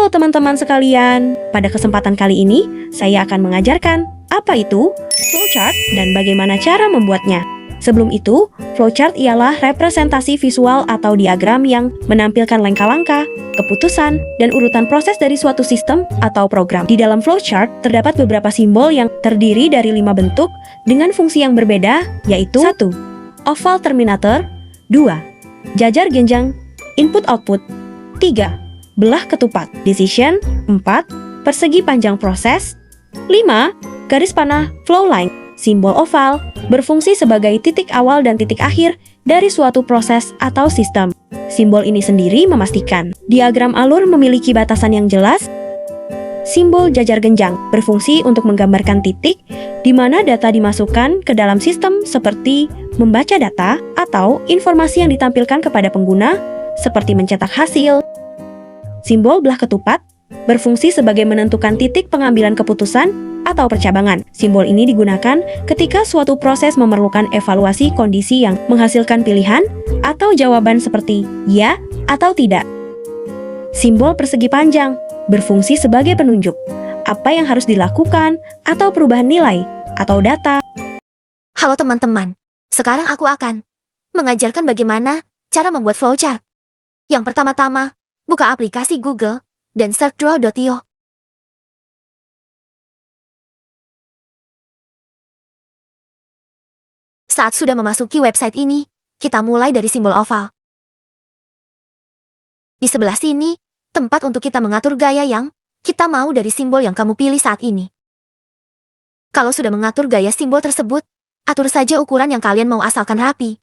Halo teman-teman sekalian, pada kesempatan kali ini saya akan mengajarkan apa itu flowchart dan bagaimana cara membuatnya. Sebelum itu, flowchart ialah representasi visual atau diagram yang menampilkan langkah-langkah, keputusan, dan urutan proses dari suatu sistem atau program. Di dalam flowchart terdapat beberapa simbol yang terdiri dari 5 bentuk dengan fungsi yang berbeda, yaitu 1. Oval terminator, 2. Jajar genjang input-output, 3. Belah ketupat, decision, 4. Persegi panjang proses, 5. Garis panah flow line, simbol oval, berfungsi sebagai titik awal dan titik akhir dari suatu proses atau sistem. Simbol ini sendiri memastikan diagram alur memiliki batasan yang jelas. Simbol jajar genjang berfungsi untuk menggambarkan titik di mana data dimasukkan ke dalam sistem seperti membaca data atau informasi yang ditampilkan kepada pengguna seperti mencetak hasil. Simbol belah ketupat berfungsi sebagai menentukan titik pengambilan keputusan atau percabangan. Simbol ini digunakan ketika suatu proses memerlukan evaluasi kondisi yang menghasilkan pilihan atau jawaban seperti ya atau tidak. Simbol persegi panjang berfungsi sebagai penunjuk apa yang harus dilakukan atau perubahan nilai atau data. Halo teman-teman, sekarang aku akan mengajarkan bagaimana cara membuat flowchart. Yang pertama-tama, buka aplikasi Google dan search draw.io. Saat sudah memasuki website ini, kita mulai dari simbol oval. Di sebelah sini, tempat untuk kita mengatur gaya yang kita mau dari simbol yang kamu pilih saat ini. Kalau sudah mengatur gaya simbol tersebut, atur saja ukuran yang kalian mau asalkan rapi.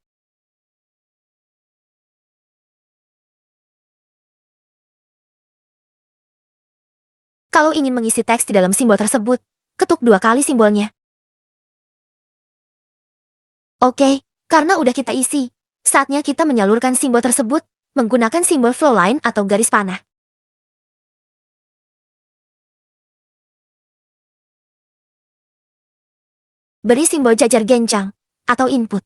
Kalau ingin mengisi teks di dalam simbol tersebut, ketuk 2 kali simbolnya. Oke, karena udah kita isi, saatnya kita menyalurkan simbol tersebut menggunakan simbol flow line atau garis panah. Beri simbol jajar genjang atau input.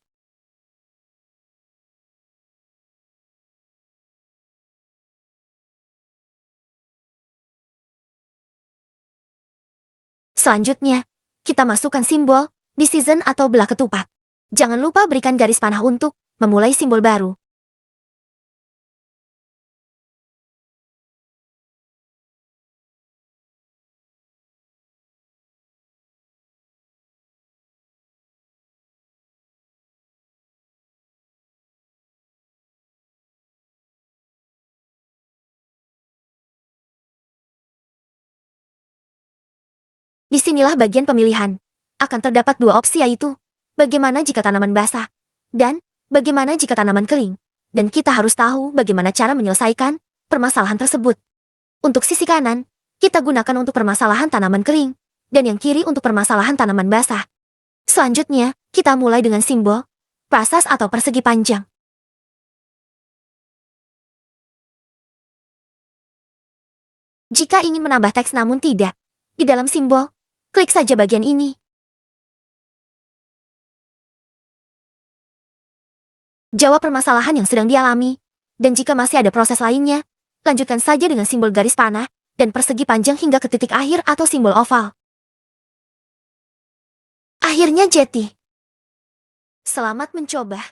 Selanjutnya, kita masukkan simbol decision atau belah ketupat. Jangan lupa berikan garis panah untuk memulai simbol baru. Disinilah bagian pemilihan. Akan terdapat 2 opsi, yaitu bagaimana jika tanaman basah dan bagaimana jika tanaman kering. Dan kita harus tahu bagaimana cara menyelesaikan permasalahan tersebut. Untuk sisi kanan, kita gunakan untuk permasalahan tanaman kering, dan yang kiri untuk permasalahan tanaman basah. Selanjutnya, kita mulai dengan simbol prasas atau persegi panjang. Jika ingin menambah teks namun tidak di dalam simbol, klik saja bagian ini. Jawab permasalahan yang sedang dialami, dan jika masih ada proses lainnya, lanjutkan saja dengan simbol garis panah dan persegi panjang hingga ke titik akhir atau simbol oval. Akhirnya jadi. Selamat mencoba.